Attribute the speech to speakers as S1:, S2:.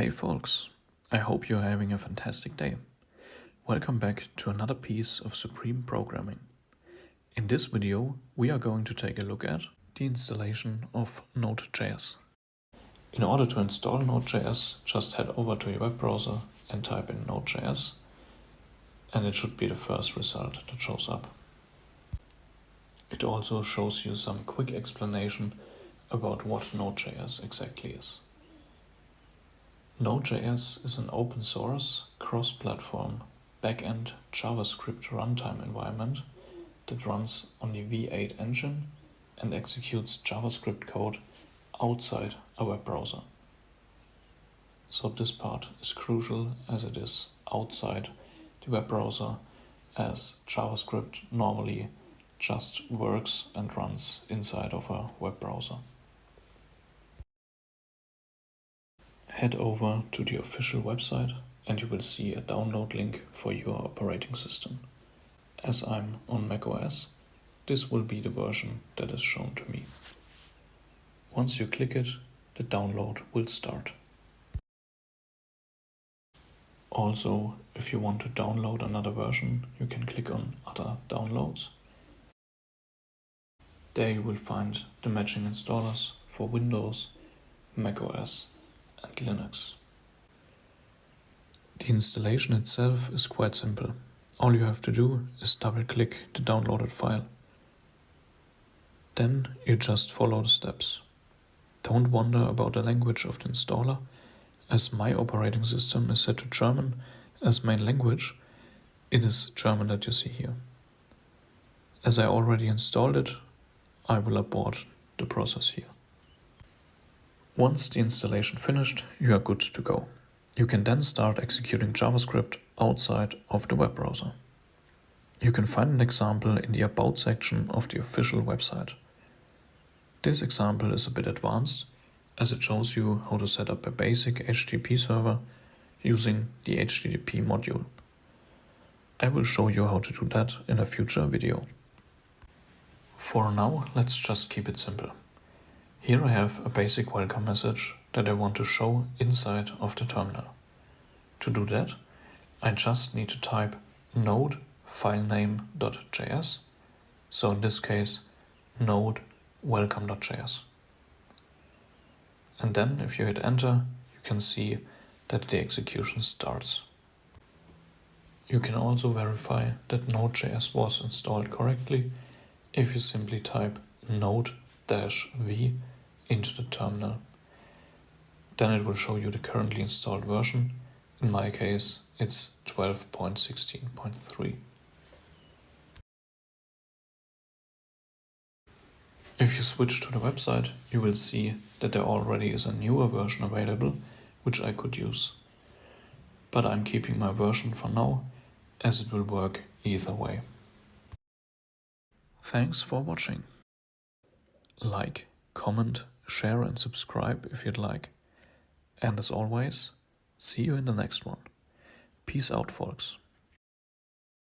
S1: Hey folks, I hope you're having a fantastic day. Welcome back to another piece of Supreme Programming. In this video, we are going to take a look at the installation of Node.js. In order to install Node.js, just head over to your web browser and type in Node.js, and it should be the first result that shows up. It also shows you some quick explanation about what Node.js exactly is. Node.js is an open source, cross-platform, back-end JavaScript runtime environment that runs on the V8 engine and executes JavaScript code outside a web browser. So this part is crucial as it is outside the web browser, as JavaScript normally just works and runs inside of a web browser. Head over to the official website and you will see a download link for your operating system. As I'm on macOS, this will be the version that is shown to me. Once you click it, the download will start. Also, if you want to download another version, you can click on Other Downloads. There you will find the matching installers for Windows, macOS, and Linux. The installation itself is quite simple. All you have to do is double-click the downloaded file. Then you just follow the steps. Don't wonder about the language of the installer, as my operating system is set to German as main language. It is German that you see here. As I already installed it, I will abort the process here. Once the installation finished, you are good to go. You can then start executing JavaScript outside of the web browser. You can find an example in the About section of the official website. This example is a bit advanced, as it shows you how to set up a basic HTTP server using the HTTP module. I will show you how to do that in a future video. For now, let's just keep it simple. Here I have a basic welcome message that I want to show inside of the terminal. To do that, I just need to type node filename.js, so in this case node welcome.js. And then if you hit enter, you can see that the execution starts. You can also verify that Node.js was installed correctly if you simply type node-v into the terminal. Then it will show you the currently installed version. In my case, it's 12.16.3. If you switch to the website, you will see that there already is a newer version available, which I could use. But I'm keeping my version for now, as it will work either way. Thanks for watching. Like, comment, share and subscribe if you'd like. And as always, see you in the next one. Peace out, folks.